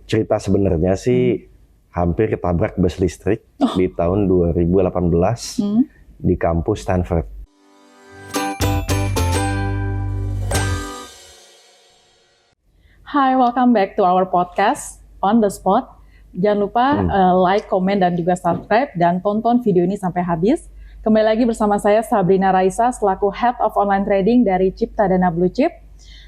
cerita sebenarnya sih hampir ketabrak bus listrik di tahun 2018 di kampus Stanford. Hi, welcome back to our podcast On The Spot. Jangan lupa like, komen, dan juga subscribe, dan tonton video ini sampai habis. Kembali lagi bersama saya Sabrina Raisa selaku Head of Online Trading dari Ciptadana Blue Chip.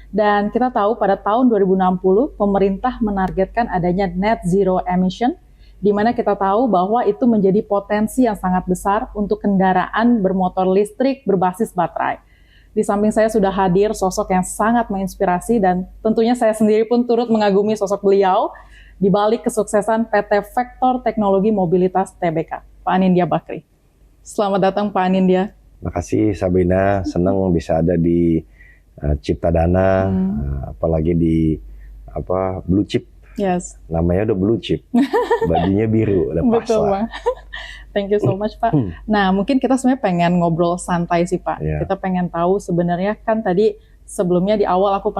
Dan kita tahu pada tahun 2060 pemerintah menargetkan adanya net zero emission, di mana kita tahu bahwa itu menjadi potensi yang sangat besar untuk kendaraan bermotor listrik berbasis baterai. Di samping saya sudah hadir sosok yang sangat menginspirasi dan tentunya saya sendiri pun turut mengagumi sosok beliau di balik kesuksesan PT Vektor Teknologi Mobilitas Tbk, Pak Anindya Bakri. Selamat datang Pak Anindya. Makasih Sabrina, senang bisa ada di Ciptadana, apalagi di Blue Chip. Yes. Namanya udah Blue Chip, bajunya biru, udah pas Betul, lah. Pak. Thank you so much, Pak. Nah, mungkin kita sebenarnya pengen ngobrol santai sih, Pak. Yeah. Kita pengen tahu sebenarnya kan tadi sebelumnya di awal aku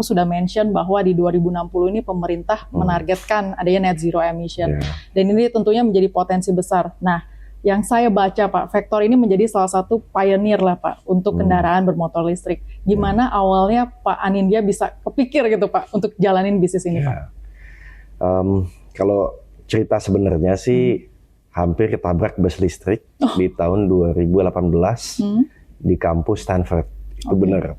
sudah mention bahwa di 2060 ini pemerintah menargetkan adanya net zero emission. Yeah. Dan ini tentunya menjadi potensi besar. Nah, yang saya baca, Pak, Vektor ini menjadi salah satu pioneer lah, Pak, untuk kendaraan bermotor listrik. Gimana awalnya Pak Anindya bisa kepikir gitu, Pak, untuk jalanin bisnis ini, Pak? Kalau cerita sebenarnya sih hampir ketabrak bus listrik di tahun 2018 di kampus Stanford. Itu benar.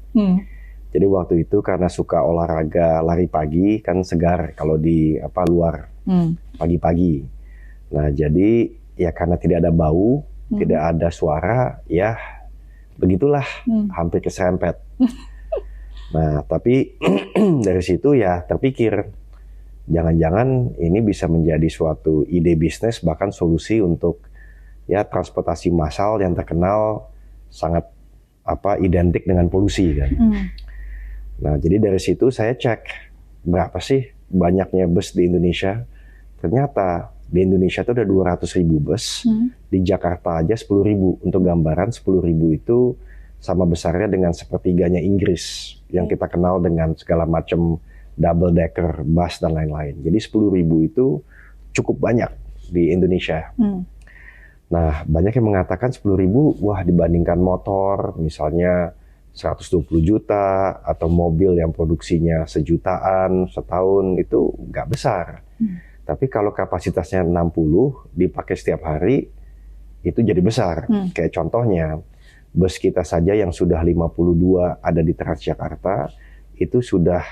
Jadi waktu itu karena suka olahraga lari pagi, kan segar kalau di luar pagi-pagi. Nah, jadi ya karena tidak ada bau, tidak ada suara, ya begitulah, hampir keserempet. Nah, tapi dari situ ya terpikir, jangan-jangan ini bisa menjadi suatu ide bisnis, bahkan solusi untuk ya transportasi massal yang terkenal sangat identik dengan polusi kan. Nah, jadi dari situ saya cek berapa sih banyaknya bus di Indonesia. Ternyata di Indonesia itu ada 200.000 bus, di Jakarta aja 10.000. Untuk gambaran 10.000 itu sama besarnya dengan sepertiganya Inggris yang kita kenal dengan segala macam double decker bus dan lain-lain. Jadi 10.000 itu cukup banyak di Indonesia. Nah, banyak yang mengatakan 10.000, wah dibandingkan motor misalnya 120 juta atau mobil yang produksinya sejutaan setahun itu nggak besar. Tapi kalau kapasitasnya 60 dipakai setiap hari itu jadi besar. Kayak contohnya bus kita saja yang sudah 52 ada di Transjakarta itu sudah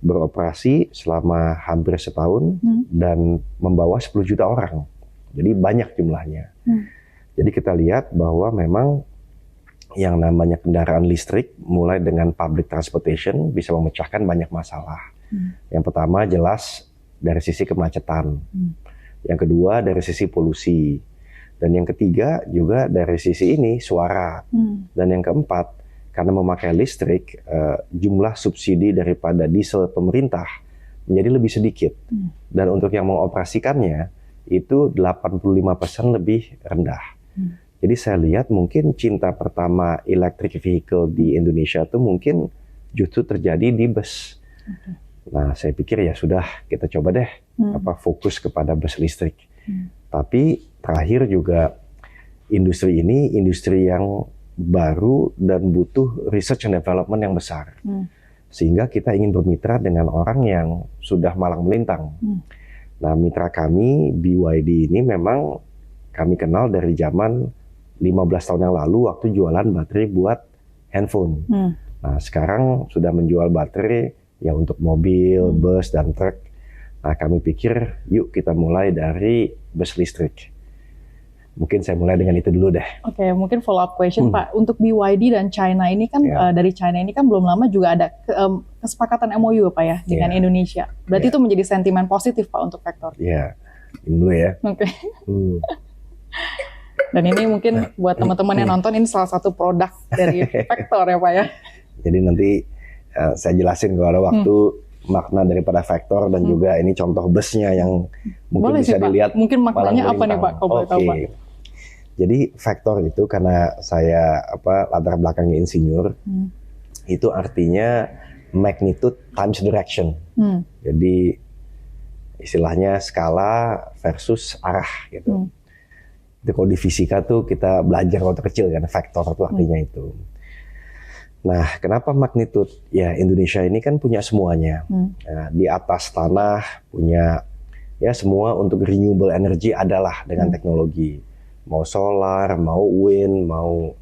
beroperasi selama hampir setahun dan membawa 10 juta orang. Jadi banyak jumlahnya. Jadi kita lihat bahwa memang yang namanya kendaraan listrik mulai dengan public transportation bisa memecahkan banyak masalah. Yang pertama jelas dari sisi kemacetan, yang kedua dari sisi polusi, dan yang ketiga juga dari sisi ini suara, dan yang keempat karena memakai listrik jumlah subsidi daripada diesel pemerintah menjadi lebih sedikit, dan untuk yang mengoperasikannya itu 85% lebih rendah. Jadi saya lihat mungkin cinta pertama electric vehicle di Indonesia itu mungkin justru terjadi di bus. Nah, saya pikir ya sudah, kita coba deh fokus kepada bus listrik. Tapi terakhir juga industri ini industri yang baru dan butuh research and development yang besar. Sehingga kita ingin bermitra dengan orang yang sudah malang melintang. Nah, mitra kami BYD ini memang kami kenal dari zaman 15 tahun yang lalu waktu jualan baterai buat handphone. Nah, sekarang sudah menjual baterai ya untuk mobil, bus, dan truk. Nah, kami pikir yuk kita mulai dari bus listrik. Mungkin saya mulai dengan itu dulu deh. Oke, mungkin follow up question Pak. Untuk BYD dan China ini kan dari China ini kan belum lama juga ada kesepakatan MOU Pak ya dengan Indonesia. Berarti itu menjadi sentimen positif Pak untuk Vektor. Iya, ini dulu ya. Oke. Dan ini mungkin buat teman-teman yang nonton ini salah satu produk dari Vektor ya Pak ya. Jadi nanti saya jelasin kalau ada waktu makna daripada Vektor dan juga ini contoh busnya yang mungkin boleh bisa sih, Pak. dilihat. Mungkin maknanya apa nih Pak? Kalau boleh tahu Pak. Jadi Vektor itu karena saya latar belakangnya insinyur, itu artinya magnitude times direction. Jadi istilahnya skala versus arah gitu. Itu kalau di fisika tuh kita belajar waktu kecil kan, vektor tuh artinya itu. Nah, kenapa magnitude? Ya, Indonesia ini kan punya semuanya. Nah, di atas tanah punya ya semua untuk renewable energy adalah dengan teknologi. Mau solar, mau wind, mau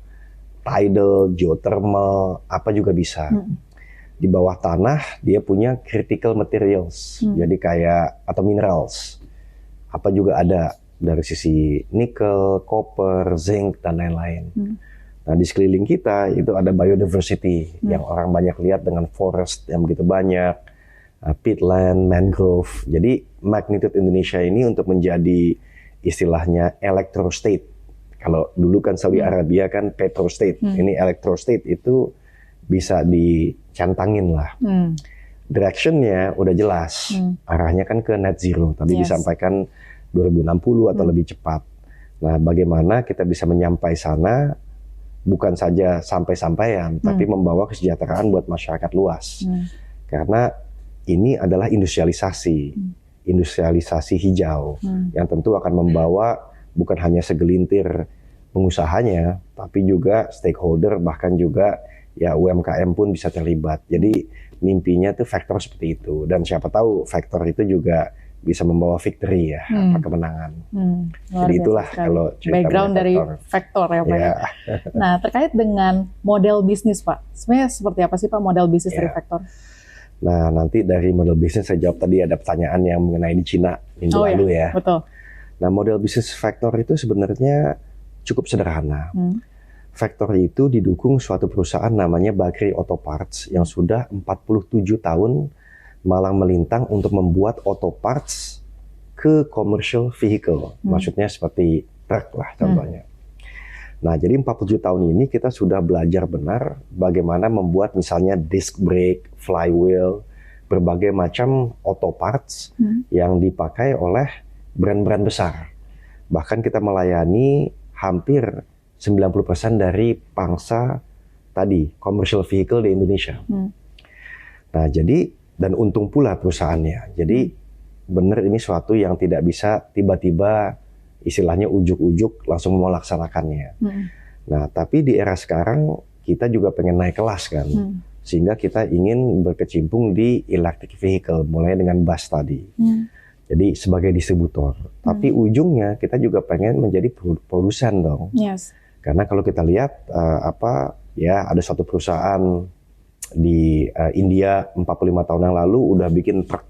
tidal, geothermal, apa juga bisa. Di bawah tanah dia punya critical materials. Jadi kayak atau minerals. Apa juga ada dari sisi nikel, copper, zinc dan lain-lain. Nah, di sekeliling kita itu ada biodiversity yang orang banyak lihat dengan forest yang begitu banyak, peatland, mangrove. Jadi magnitude Indonesia ini untuk menjadi istilahnya electrostate. Kalau dulu kan Saudi Arabia kan petrostate, ini electrostate itu bisa dicantangin lah. Directionnya udah jelas, arahnya kan ke net zero. Tadi disampaikan 2060 atau lebih cepat. Nah, bagaimana kita bisa menyampai sana? Bukan saja sampai-sampaian, tapi membawa kesejahteraan buat masyarakat luas. Karena ini adalah industrialisasi hijau, yang tentu akan membawa bukan hanya segelintir pengusahanya, tapi juga stakeholder, bahkan juga ya UMKM pun bisa terlibat. Jadi mimpinya tuh faktor seperti itu, dan siapa tahu faktor itu juga bisa membawa victory ya, kemenangan. Jadi itulah sekali. kalau background dari faktor ya Pak. Ya. Nah, terkait dengan model bisnis Pak, sebenarnya seperti apa sih Pak model bisnis dari faktor? Nah, nanti dari model bisnis saya jawab tadi ada pertanyaan yang mengenai di Cina minggu lalu ya. Betul. Nah, model bisnis faktor itu sebenarnya cukup sederhana. Faktor itu didukung suatu perusahaan namanya Bakri Auto Parts yang sudah 47 tahun malang melintang untuk membuat auto parts ke commercial vehicle. Maksudnya seperti truk lah contohnya. Nah, jadi 47 tahun ini kita sudah belajar benar bagaimana membuat misalnya disc brake, flywheel, berbagai macam auto parts yang dipakai oleh brand-brand besar. Bahkan kita melayani hampir 90% dari pangsa tadi, commercial vehicle di Indonesia. Nah, jadi dan untung pula perusahaannya. Jadi benar ini suatu yang tidak bisa tiba-tiba istilahnya ujuk-ujuk langsung mau laksanakannya. Nah, tapi di era sekarang kita juga pengen naik kelas kan. Sehingga kita ingin berkecimpung di electric vehicle mulai dengan bus tadi. Jadi sebagai distributor. Tapi ujungnya kita juga pengen menjadi produsen dong. Karena kalau kita lihat ada suatu perusahaan di India 45 tahun yang lalu udah bikin truk.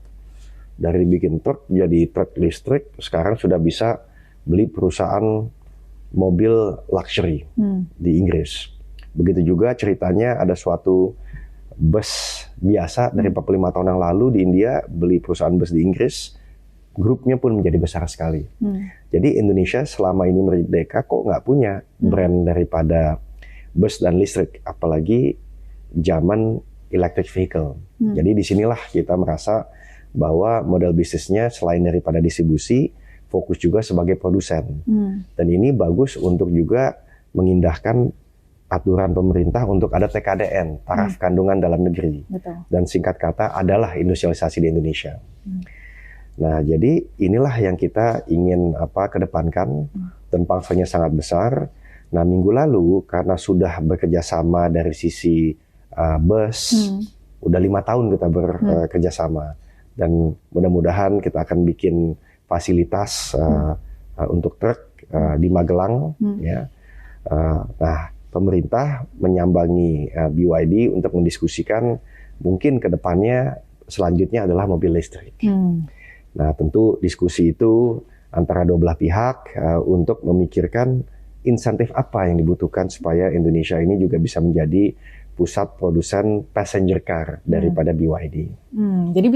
Dari bikin truk jadi truk listrik, sekarang sudah bisa beli perusahaan mobil luxury di Inggris. Begitu juga ceritanya ada suatu bus biasa dari 45 tahun yang lalu di India beli perusahaan bus di Inggris, grupnya pun menjadi besar sekali. Jadi Indonesia selama ini merdeka kok nggak punya brand daripada bus dan listrik, apalagi zaman electric vehicle. Jadi disinilah kita merasa bahwa model bisnisnya selain daripada distribusi, fokus juga sebagai produsen. Dan ini bagus untuk juga mengindahkan aturan pemerintah untuk ada TKDN, taraf kandungan dalam negeri. Dan singkat kata adalah industrialisasi di Indonesia. Nah, jadi inilah yang kita ingin kedepankan, dan pangsanya sangat besar. Nah, minggu lalu karena sudah bekerja sama dari sisi bus, udah 5 tahun kita bekerja sama, dan mudah-mudahan kita akan bikin fasilitas untuk truk di Magelang. Ya. Nah, pemerintah menyambangi BYD untuk mendiskusikan mungkin ke depannya selanjutnya adalah mobil listrik. Nah, tentu diskusi itu antara dua belah pihak untuk memikirkan insentif apa yang dibutuhkan supaya Indonesia ini juga bisa menjadi pusat produsen passenger car daripada BYD. Jadi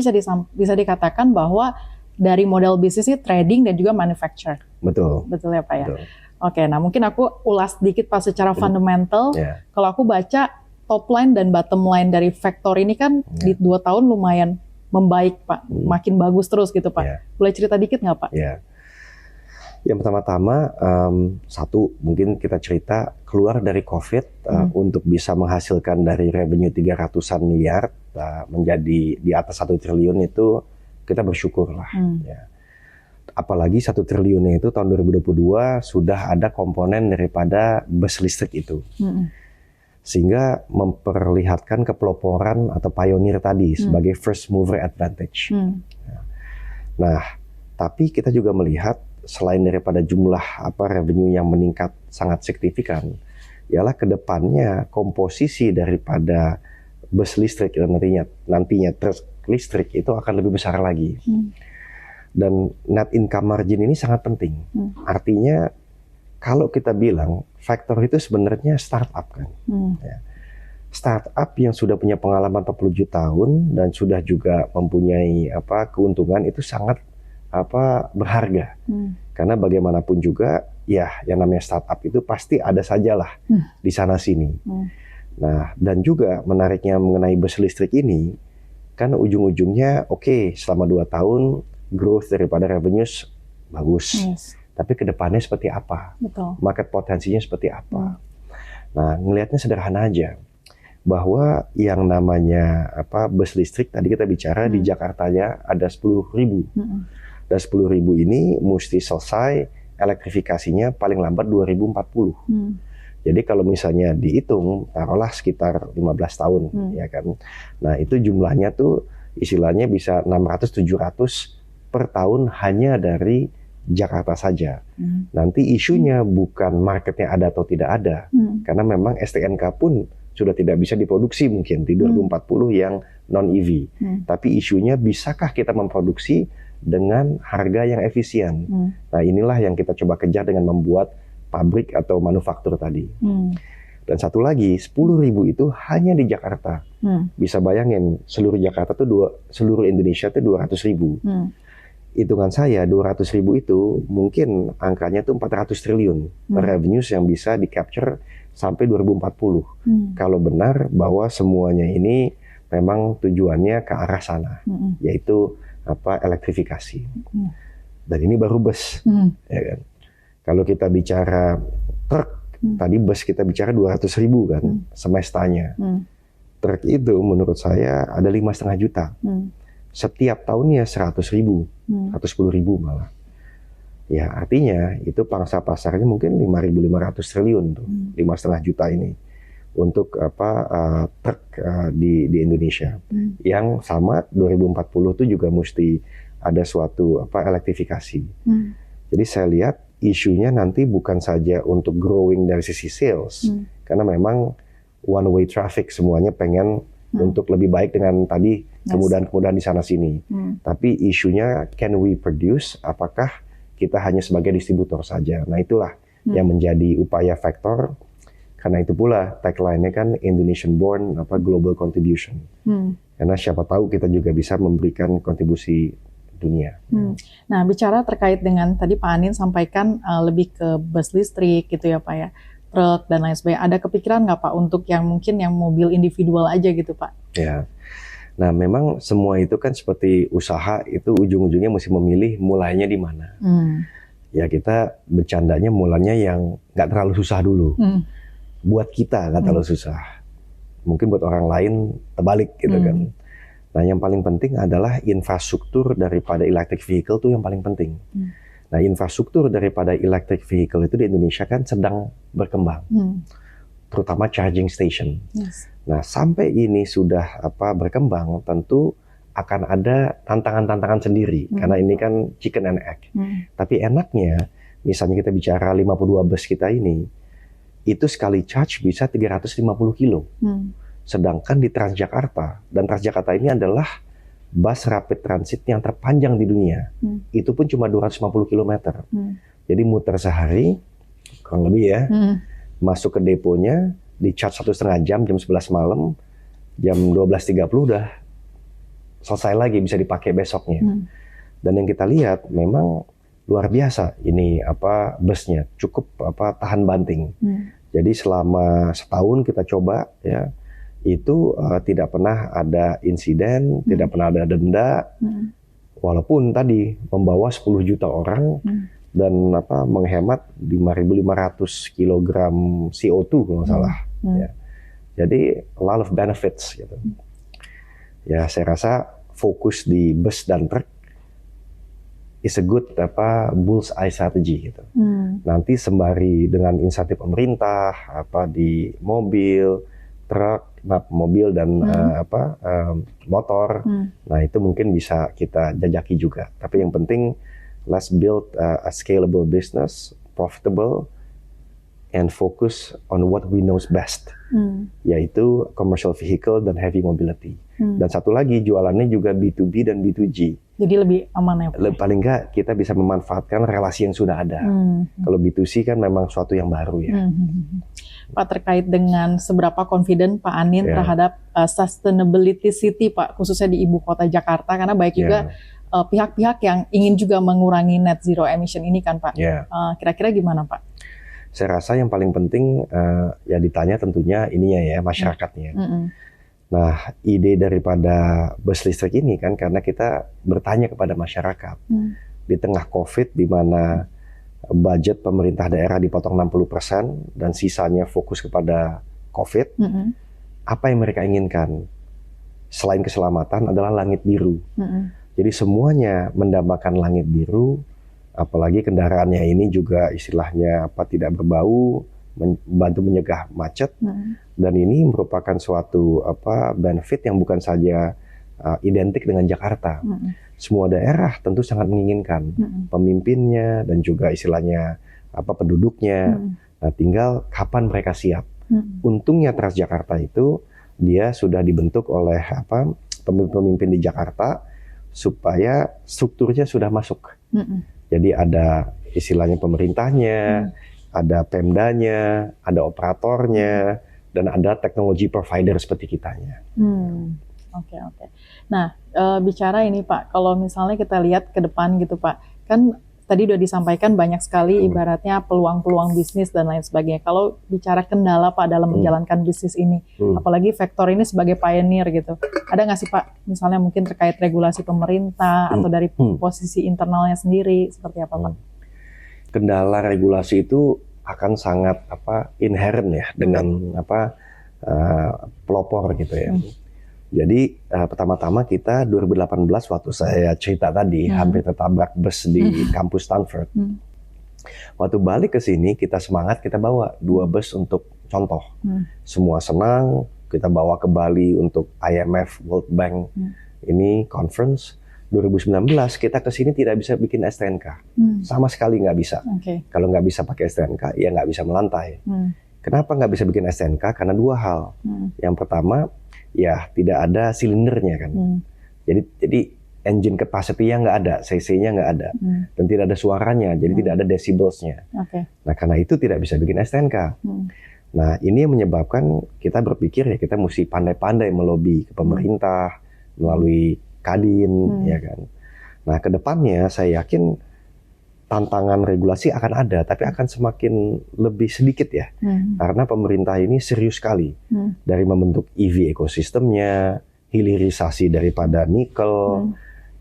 bisa dikatakan bahwa dari model bisnisnya trading dan juga manufacture. Betul. Betul ya Pak ya? Betul. Oke, nah mungkin aku ulas sedikit Pak secara fundamental. Kalau aku baca top line dan bottom line dari Factor ini kan di 2 tahun lumayan membaik Pak, makin bagus terus gitu Pak. Boleh cerita dikit nggak Pak? Yang pertama-tama, satu mungkin kita cerita keluar dari COVID untuk bisa menghasilkan dari revenue 300-an miliar menjadi di atas 1 triliun itu kita bersyukur lah. Ya. Apalagi 1 triliunnya itu tahun 2022 sudah ada komponen daripada bus listrik itu. Sehingga memperlihatkan kepeloporan atau pionir tadi sebagai first mover advantage. Nah, tapi kita juga melihat selain daripada jumlah revenue yang meningkat sangat signifikan, ialah kedepannya komposisi daripada bus listrik dan nantinya truk listrik itu akan lebih besar lagi. Dan net income margin ini sangat penting. Artinya kalau kita bilang faktor itu sebenarnya startup kan. Ya. Startup yang sudah punya pengalaman 47 tahun dan sudah juga mempunyai keuntungan itu sangat berharga. Karena bagaimanapun juga ya yang namanya startup itu pasti ada sajalah di sana sini. Nah, dan juga menariknya mengenai bus listrik ini kan ujung-ujungnya selama 2 tahun growth daripada revenues bagus. Tapi kedepannya seperti apa? Betul. Market potensinya seperti apa? Nah, ngelihatnya sederhana aja. Bahwa yang namanya bus listrik tadi kita bicara di Jakarta ya ada 10.000. Dan 10.000 ini mesti selesai elektrifikasinya paling lambat 2040. Jadi kalau misalnya dihitung taruhlah sekitar 15 tahun ya kan. Nah, itu jumlahnya tuh istilahnya bisa 600-700 per tahun hanya dari Jakarta saja. Nanti isunya bukan marketnya ada atau tidak ada, karena memang STNK pun sudah tidak bisa diproduksi mungkin di 2040 yang non-EV. Tapi isunya bisakah kita memproduksi dengan harga yang efisien? Nah, inilah yang kita coba kejar dengan membuat pabrik atau manufaktur tadi. Dan satu lagi, 10.000 itu hanya di Jakarta. Bisa bayangin, seluruh Jakarta tuh seluruh Indonesia tuh 200.000. Hitungan saya 200.000 itu mungkin angkanya tuh 400 triliun revenues yang bisa di capture sampai 2040. Kalau benar bahwa semuanya ini memang tujuannya ke arah sana, yaitu elektrifikasi. Dan ini baru bus, ya kan. Kalau kita bicara truk, tadi bus kita bicara 200.000 kan, semestanya. Truk itu menurut saya ada 5,5 juta. Setiap tahunnya 100.000, 110.000 malah. Ya artinya itu pangsa pasarnya mungkin 5.500 triliun tuh, 5,5 juta ini untuk truk di Indonesia. Yang sama 2040 itu juga mesti ada suatu elektrifikasi. Jadi saya lihat isunya nanti bukan saja untuk growing dari sisi sales, karena memang one way traffic semuanya pengen untuk lebih baik dengan tadi kemudahan-kemudahan di sana sini. Tapi isunya can we produce? Apakah kita hanya sebagai distributor saja? Nah itulah yang menjadi upaya faktor. Karena itu pula tagline-nya kan Indonesian born global contribution. Karena siapa tahu kita juga bisa memberikan kontribusi dunia. Nah bicara terkait dengan tadi Pak Anin sampaikan lebih ke bus listrik gitu ya Pak ya, truk dan lain sebagainya. Ada kepikiran nggak Pak untuk yang mungkin yang mobil individual aja gitu Pak? Ya, nah memang semua itu kan seperti usaha itu ujung-ujungnya mesti memilih mulainya di mana. Ya kita bercandanya mulanya yang nggak terlalu susah dulu. Buat kita nggak terlalu susah. Mungkin buat orang lain terbalik gitu kan. Nah yang paling penting adalah infrastruktur daripada electric vehicle itu yang paling penting. Nah infrastruktur daripada electric vehicle itu di Indonesia kan sedang berkembang. Terutama charging station. Nah sampai ini sudah berkembang tentu akan ada tantangan-tantangan sendiri. Karena ini kan chicken and egg. Tapi enaknya misalnya kita bicara 52 bus kita ini, itu sekali charge bisa 350 kilo. Sedangkan di Transjakarta, dan Transjakarta ini adalah bus rapid transit yang terpanjang di dunia. Itu pun cuma 250 km. Jadi muter sehari, kurang lebih ya, masuk ke deponya, di charge 1,5 jam, jam 11 malam, jam 12.30 udah selesai lagi, bisa dipakai besoknya. Dan yang kita lihat memang luar biasa ini busnya, cukup tahan banting. Jadi selama setahun kita coba ya, itu tidak pernah ada insiden, tidak pernah ada denda, walaupun tadi membawa 10 juta orang dan menghemat 5.500 kg CO2 kalau nggak salah. Ya. Jadi a lot of benefits gitu. Ya saya rasa fokus di bus dan truk is a good bull's eye strategy gitu. Nanti sembari dengan insentif pemerintah di mobil, truk, mobil dan motor. Nah, itu mungkin bisa kita jajaki juga. Tapi yang penting let's build a scalable business, profitable, and focus on what we know best, yaitu commercial vehicle dan heavy mobility. Dan satu lagi, jualannya juga B2B dan B2G. Jadi lebih aman ya Pak? Paling nggak kita bisa memanfaatkan relasi yang sudah ada. Kalau B2C kan memang suatu yang baru ya. Pak, terkait dengan seberapa confident Pak Anin terhadap sustainability city Pak, khususnya di ibu kota Jakarta, karena baik juga pihak-pihak yang ingin juga mengurangi net zero emission ini kan Pak. Kira-kira gimana Pak? Saya rasa yang paling penting ya ditanya tentunya ininya ya, masyarakatnya. Nah, ide daripada bus listrik ini kan karena kita bertanya kepada masyarakat. Di tengah COVID di mana budget pemerintah daerah dipotong 60% dan sisanya fokus kepada COVID, apa yang mereka inginkan? Selain keselamatan adalah langit biru. Jadi semuanya mendambakan langit biru, apalagi kendaraannya ini juga istilahnya tidak berbau, membantu menyegah macet, dan ini merupakan suatu benefit yang bukan saja identik dengan Jakarta. Semua daerah tentu sangat menginginkan pemimpinnya dan juga istilahnya penduduknya. Nah, tinggal kapan mereka siap. Untungnya Transjakarta itu dia sudah dibentuk oleh pemimpin di Jakarta supaya strukturnya sudah masuk. Jadi ada istilahnya pemerintahnya, ada Pemdanya, ada operatornya, dan ada teknologi provider seperti kitanya. Oke. Nah, bicara ini Pak, kalau misalnya kita lihat ke depan gitu Pak, kan tadi udah disampaikan banyak sekali ibaratnya peluang-peluang bisnis dan lain sebagainya. Kalau bicara kendala Pak dalam menjalankan bisnis ini, apalagi Vector ini sebagai pioneer gitu, ada nggak sih Pak, misalnya mungkin terkait regulasi pemerintah atau dari posisi internalnya sendiri, seperti apa Pak? Kendala regulasi itu akan sangat inherent ya dengan pelopor gitu ya. Jadi pertama-tama kita 2018 waktu saya cerita tadi hampir tertabrak bus di kampus Stanford. Waktu balik ke sini kita semangat, kita bawa 2 bus untuk contoh. Semua senang, kita bawa ke Bali untuk IMF World Bank ini conference. 2019 kita ke sini tidak bisa bikin STNK, sama sekali nggak bisa. Kalau nggak bisa pakai STNK, ya nggak bisa melantai. Kenapa nggak bisa bikin STNK? Karena 2 hal. Yang pertama, ya tidak ada silindernya kan. Jadi engine capacity-nya nggak ada, cc-nya nggak ada, dan tidak ada suaranya, jadi tidak ada decibelsnya. Nah, karena itu tidak bisa bikin STNK. Nah, ini yang menyebabkan kita berpikir ya kita mesti pandai-pandai melobi ke pemerintah melalui Kadin, ya kan. Nah, ke depannya saya yakin tantangan regulasi akan ada, tapi akan semakin lebih sedikit ya, karena pemerintah ini serius sekali dari membentuk EV ekosistemnya, hilirisasi daripada nikel,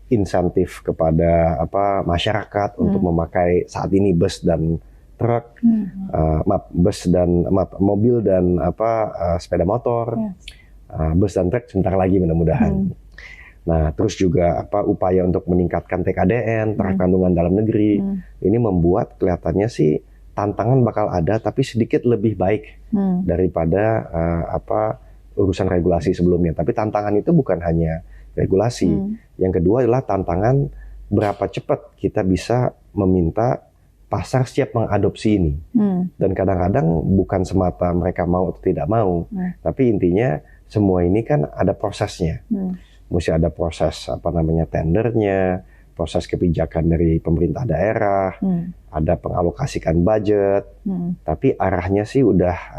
insentif kepada masyarakat untuk memakai saat ini bus dan truk, mobil dan sepeda motor, bus dan truk sebentar lagi mudah-mudahan. Nah, terus juga upaya untuk meningkatkan TKDN, taraf kandungan dalam negeri. Ini membuat kelihatannya sih tantangan bakal ada, tapi sedikit lebih baik daripada urusan regulasi sebelumnya. Tapi tantangan itu bukan hanya regulasi. Yang kedua adalah tantangan berapa cepat kita bisa meminta pasar siap mengadopsi ini. Dan kadang-kadang bukan semata mereka mau atau tidak mau, tapi intinya semua ini kan ada prosesnya. Mesti ada proses tendernya, proses kebijakan dari pemerintah daerah, ada pengalokasikan budget, tapi arahnya sih udah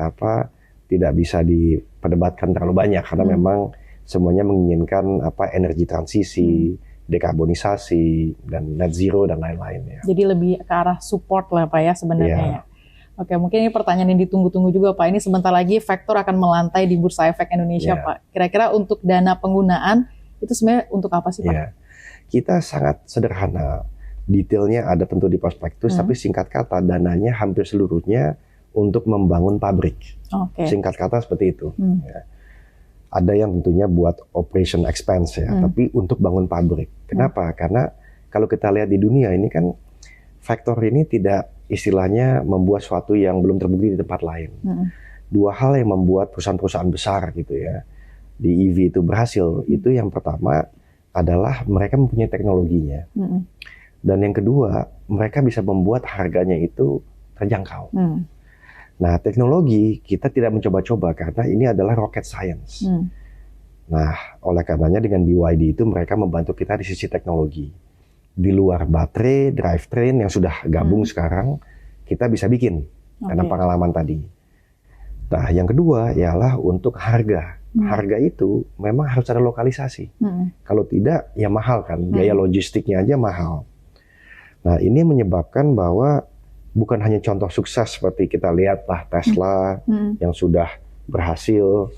tidak bisa diperdebatkan terlalu banyak karena memang semuanya menginginkan energi transisi, dekarbonisasi dan net zero dan lain-lain ya. Jadi lebih ke arah support lah Pak ya sebenarnya ya. Oke, mungkin ini pertanyaan yang ditunggu-tunggu juga Pak. Ini sebentar lagi Vector akan melantai di Bursa Efek Indonesia Pak. Kira-kira untuk dana penggunaan itu sebenarnya untuk apa sih Pak? Kita sangat sederhana. Detailnya ada tentu di prospektus, tapi singkat kata dananya hampir seluruhnya untuk membangun pabrik. Singkat kata seperti itu. Ada yang tentunya buat operation expense ya, tapi untuk bangun pabrik. Kenapa? Karena kalau kita lihat di dunia ini kan Vector ini tidak istilahnya membuat sesuatu yang belum terbukti di tempat lain. Dua hal yang membuat perusahaan-perusahaan besar gitu ya di EV itu berhasil, itu yang pertama adalah mereka mempunyai teknologinya. Dan yang kedua, mereka bisa membuat harganya itu terjangkau. Nah, teknologi kita tidak mencoba-coba karena ini adalah rocket science. Nah, oleh karenanya dengan BYD itu mereka membantu kita di sisi teknologi. Di luar baterai, drivetrain yang sudah gabung sekarang, kita bisa bikin karena pengalaman tadi. Nah, yang kedua ialah untuk harga. Harga itu memang harus ada lokalisasi. Kalau tidak, ya mahal kan. Biaya logistiknya aja mahal. Nah, ini menyebabkan bahwa bukan hanya contoh sukses seperti kita lihat lah Tesla yang sudah berhasil,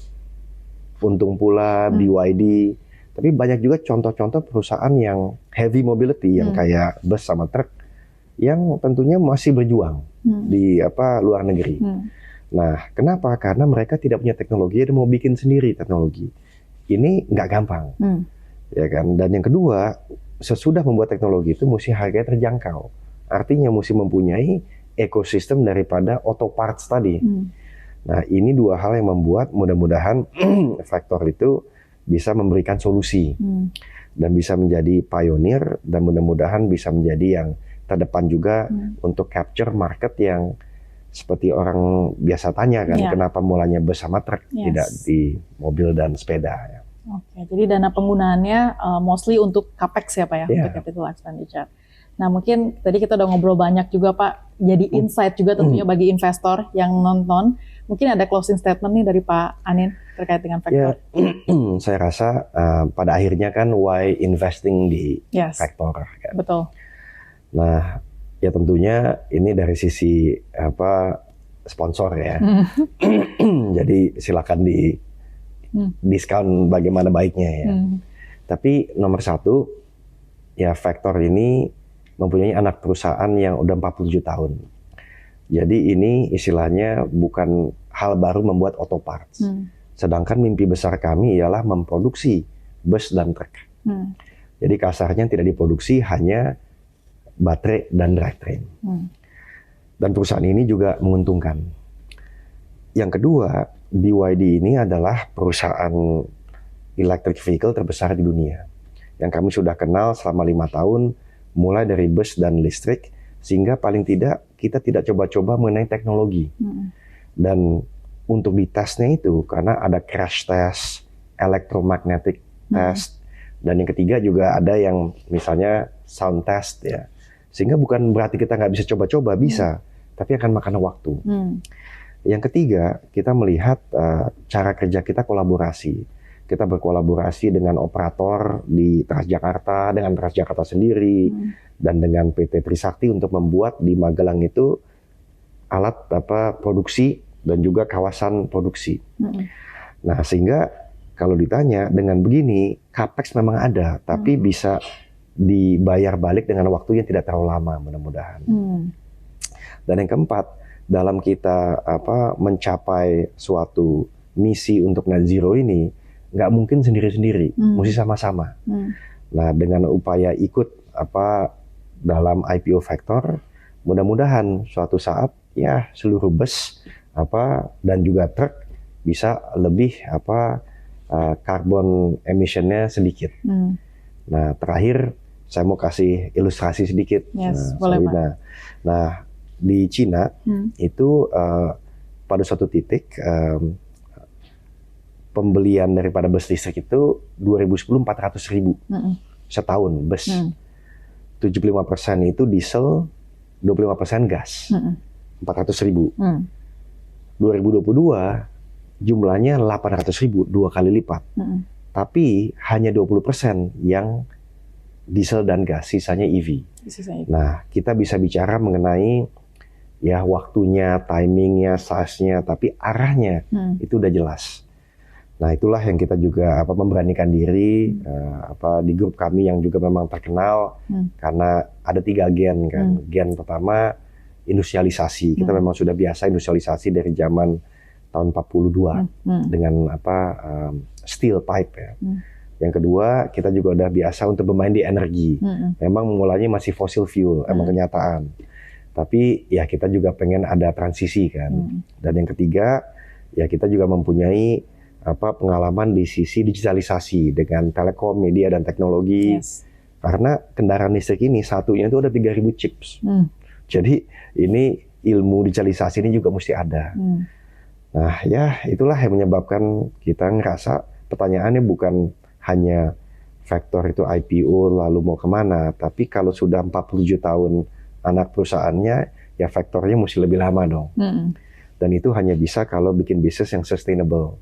untung pula BYD. Tapi banyak juga contoh-contoh perusahaan yang heavy mobility, yang kayak bus sama truk, yang tentunya masih berjuang di luar negeri. Nah, kenapa? Karena mereka tidak punya teknologi dan mau bikin sendiri teknologi. Ini nggak gampang, ya kan? Dan yang kedua, sesudah membuat teknologi itu mesti harganya terjangkau. Artinya mesti mempunyai ekosistem daripada auto parts tadi. Nah, ini dua hal yang membuat mudah-mudahan Vector itu bisa memberikan solusi dan bisa menjadi pionir dan mudah-mudahan bisa menjadi yang terdepan juga untuk capture market yang seperti orang biasa tanya kan, kenapa mulanya bus sama truk tidak di mobil dan sepeda ya. Oke, jadi dana penggunaannya mostly untuk capex ya Pak ya, untuk capital expenditure. Nah mungkin tadi kita udah ngobrol banyak juga Pak, jadi insight juga tentunya bagi investor yang nonton. Mungkin ada closing statement nih dari Pak Anin terkait dengan Vector. Saya rasa pada akhirnya kan why investing di Vector kan. Betul. Nah, ya tentunya ini dari sisi sponsor ya. Jadi silakan di diskon bagaimana baiknya ya. Tapi nomor satu, ya Vector ini mempunyai anak perusahaan yang udah 47 tahun. Jadi ini istilahnya bukan hal baru membuat auto parts. Sedangkan mimpi besar kami ialah memproduksi bus dan truk. Jadi kasarnya tidak diproduksi hanya baterai dan drivetrain. Dan perusahaan ini juga menguntungkan. Yang kedua, BYD ini adalah perusahaan electric vehicle terbesar di dunia. Yang kami sudah kenal selama 5 tahun, mulai dari bus dan listrik, sehingga paling tidak kita tidak coba-coba mengenai teknologi. Dan untuk ditesnya itu, karena ada crash test, electromagnetic test, dan yang ketiga juga ada yang misalnya sound test ya. Sehingga bukan berarti kita nggak bisa coba-coba, bisa, tapi akan makan waktu. Yang ketiga, kita melihat cara kerja kita kolaborasi. Kita berkolaborasi dengan operator di Transjakarta, dengan Transjakarta sendiri, dan dengan PT Trisakti untuk membuat di Magelang itu alat produksi dan juga kawasan produksi. Nah, sehingga kalau ditanya dengan begini, capex memang ada, tapi bisa dibayar balik dengan waktu yang tidak terlalu lama mudah-mudahan. Dan yang keempat, dalam kita mencapai suatu misi untuk net zero ini, nggak mungkin sendiri-sendiri, mesti sama-sama. Nah, dengan upaya ikut dalam IPO Vector, mudah-mudahan suatu saat ya seluruh bus dan juga truk bisa lebih carbon emission-nya sedikit. Nah, terakhir saya mau kasih ilustrasi sedikit. Boleh, Pak. Nah, di Cina itu pada suatu titik pembelian daripada bus listrik itu 2010 400.000 setahun bus. 75% itu diesel, 25% gas. 400.000. 2022 jumlahnya 800.000, 2 kali lipat. Tapi hanya 20% yang diesel dan gas, sisanya EV. Nah, kita bisa bicara mengenai ya waktunya, timingnya, size-nya, tapi arahnya itu udah jelas. Nah, itulah yang kita juga memberanikan diri di grup kami yang juga memang terkenal karena ada 3 gen kan. Gen pertama industrialisasi. Kita memang sudah biasa industrialisasi dari zaman tahun 42 dengan steel pipe ya. Yang kedua, kita juga udah biasa untuk bermain di energi. Memang mulanya masih fossil fuel, emang kenyataan. Tapi ya kita juga pengen ada transisi kan. Dan yang ketiga, ya kita juga mempunyai pengalaman di sisi digitalisasi dengan telekom, media dan teknologi. Karena kendaraan listrik ini satunya itu ada 3.000 chips. Jadi ini ilmu digitalisasi ini juga mesti ada. Nah ya itulah yang menyebabkan kita ngerasa pertanyaannya bukan hanya faktor itu IPO lalu mau kemana, tapi kalau sudah 47 tahun anak perusahaannya, ya faktornya mesti lebih lama dong. Dan itu hanya bisa kalau bikin bisnis yang sustainable.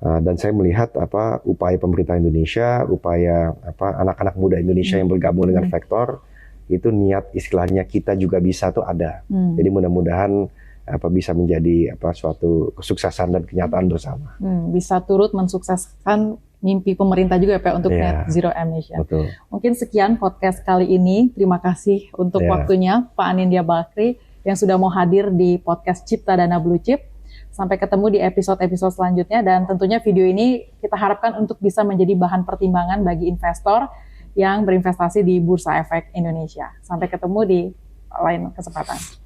Dan saya melihat upaya pemerintah Indonesia, upaya anak-anak muda Indonesia yang bergabung dengan Vector, itu niat istilahnya kita juga bisa tuh ada. Jadi mudah-mudahan bisa menjadi suatu kesuksesan dan kenyataan bersama. Bisa turut mensukseskan mimpi pemerintah juga ya Pak untuk net zero emission. Betul. Mungkin sekian podcast kali ini. Terima kasih untuk waktunya Pak Anindya Bakri yang sudah mau hadir di podcast Cipta Dana Blue Chip. Sampai ketemu di episode-episode selanjutnya, dan tentunya video ini kita harapkan untuk bisa menjadi bahan pertimbangan bagi investor yang berinvestasi di Bursa Efek Indonesia. Sampai ketemu di lain kesempatan.